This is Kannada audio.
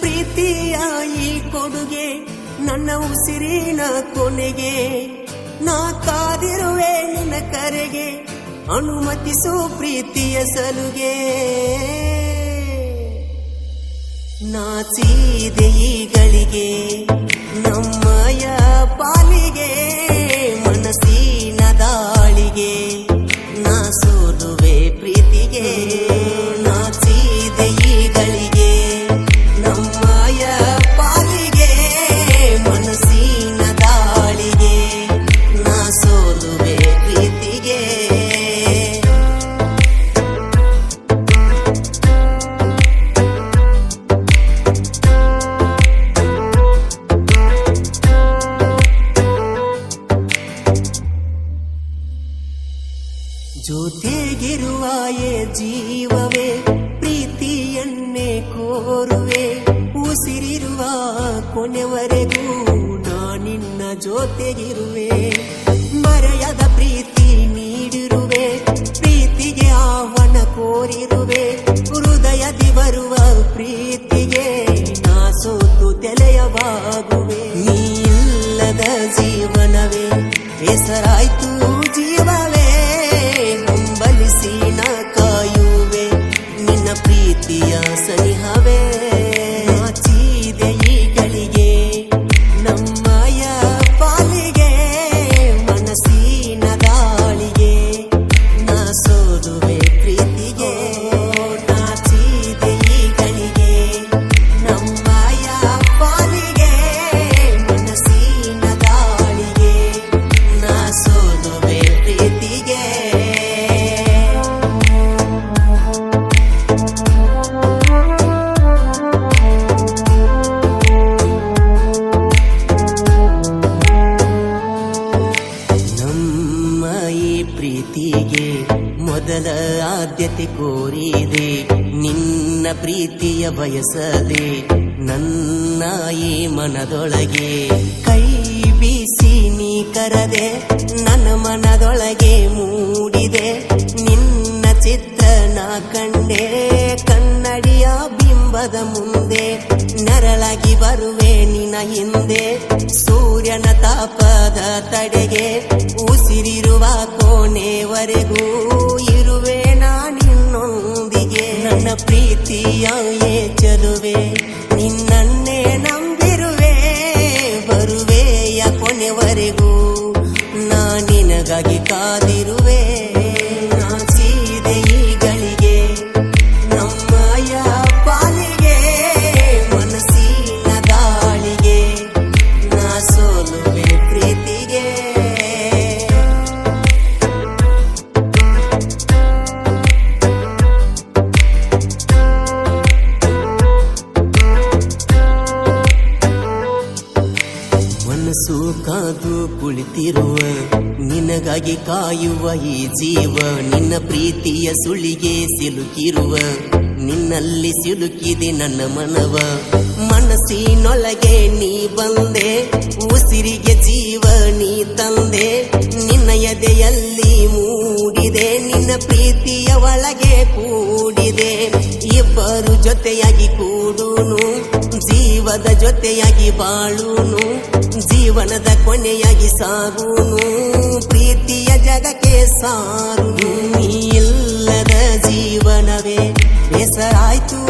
ಪ್ರೀತಿಯ ಈ ಕೊಡುಗೆ ನನ್ನ ಉಸಿರಿನ ಕೊನೆಗೆ ನಾ ಕಾದಿರುವೆ ನಿನ್ನ ಕರೆಗೆ ಅನುಮತಿಸು ಪ್ರೀತಿಯ ಸಲುಗೆ ನಾಚಿದೆ ಈಗಳಿಗೆ ನಮ್ಮಯ ಪಾಲಿಗೆ ಮನಸ್ಸಿನ ದಾಳಿಗೆ ನಾ ಸೋಲುವೆ ಪ್ರೀತಿಗೆ ನಾಚಿದೆ ಈಗಳಿಗೆ ನಮ್ಮಯ ಪಾಲಿಗೆ ಮನಸ್ಸಿನ ದಾಳಿಗೆ ನಾ ಸೋಲುವೆ ಪ್ರೀತಿಗೆ ಜೊತೆಗಿರುವಾಯೇ ಜೀವವೇ ಪ್ರೀತಿಯನ್ನೇ ಕೋರುವೆ ಉಸಿರಿರುವ ಕೊನೆವರೆಗೂ ನಾನಿನ್ನ ಜೊತೆಗಿರುವೆ ಮರೆಯದ ಪ್ರೀತಿ ನೀಡಿರುವೆ ಪ್ರೀತಿಗೆ ಆಹ್ವಾನ ಕೋರಿರುವೆ ಹೃದಯದಿ ಬರುವ ಪ್ರೀತಿಗೆ ನಾ ಸೋತು ತೆಲೆಯವಾಗುವೆ ನೀ ಇಲ್ಲದ ಜೀವನವೇ ಹೆಸರಾಯ್ತು ಜೀವವೇ ಹಂಬಲಿಸಿ ನಾ ಕಾಯುವೆ ನಿನ್ನ ಪ್ರೀತಿಯ ಸನಿಹವೇ ನಾಚಿದೆ ಈಗಳಿಗೆ ನಮ್ಮಯ ಪಾಲಿಗೆ ಮನಸ್ಸಿನ ದಾಳಿಗೆ ನಾ ಸೋಲುವೆ ಪ್ರೀತಿಗೆ ನಾಚಿದೆ ಈಗಳಿಗೆ ನಮ್ಮಯ ಪಾಲಿಗೆ ಮನಸ್ಸಿನ ದಾಳಿಗೆ ನಾ ಸೋಲುವೆ ಪ್ರೀತಿಗೆ ಪ್ರೀತಿಗೆ ಮೊದಲ ಆದ್ಯತೆ ಕೋರಿದೆ ನಿನ್ನ ಪ್ರೀತಿಯ ಬಯಸದೆ ನನ್ನ ಈ ಮನದೊಳಗೆ ಕೈ ಬೀಸಿ ನೀ ಕರದೆ ನನ್ನ ಮನದೊಳಗೆ ಮೂಡಿದೆ ನಿನ್ನ ಚಿತ್ರ ನಾ ಕಂಡೆ ಕನ್ನಡಿಯ ಬಿಂಬದ ಮುಂದೆ ನೆರಳಾಗಿ ಬರುವೆ ನಿನ್ನ ಹಿಂದೆ ಸೂರ್ಯನ ತಾಪದ ತಡೆಗೆ ಉಸಿರಿರುವ ಕೊನೆವರೆಗೂ ಇರುವೆ ನಾನಿನ್ನೊಂದಿಗೆ ನನ್ನ ಪ್ರೀತಿಯ ಚೆಲುವೆ ನಿನ್ನನ್ನೇ ನಂಬಿರುವೆ ಬರುವೆಯ ಕೊನೆವರೆಗೂ ನಾ ನಿನಗಾಗಿ ಕಾದಿರುವೆ ನಾಚಿದೆ ಈಗಳಿಗೆ ನಮ್ಮಯ ಪಾಲಿಗೆ ಮನಸ್ಸಿನ ದಾಳಿಗೆ ನಾ ಸೋಲುವೆ ಪ್ರೀತಿಗೆ ಮನಸ್ಸು ಕಾದು ಕುಳಿತಿರುವ ನಿನಗಾಗಿ ಕಾಯುವ ಈ ಜೀವ ನಿನ್ನ ಪ್ರೀತಿಯ ಸುಳಿಗೆ ಸಿಲುಕಿರುವ ನಿನ್ನಲ್ಲಿ ಸಿಲುಕಿದೆ ನನ್ನ ಮನವ ಮನಸ್ಸಿನೊಳಗೆ ನೀ ಬಂದೆ ಉಸಿರಿಗೆ ಜೀವ ನೀ ತಂದೆ ನಿನ್ನ ಎದೆಯಲ್ಲಿ ಮೂಡಿದೆ ನಿನ್ನ ಪ್ರೀತಿಯ ಒಳಗೆ ಕೂಡಿದೆ ಇಬ್ಬರು ಜೊತೆಯಾಗಿ ಕೂಡುನು ಜೀವದ ಜೊತೆಯಾಗಿ ಬಾಳುನು ಜೀವನದ ಕೊನೆಯಾಗಿ ಸಾಗುನು ಪ್ರೀತಿಯ ಜಗಕ್ಕೆ ಸಾರುನು ನೀ ಇಲ್ಲದ ಜೀವನವೇ ಹೆಸರಾಯ್ತು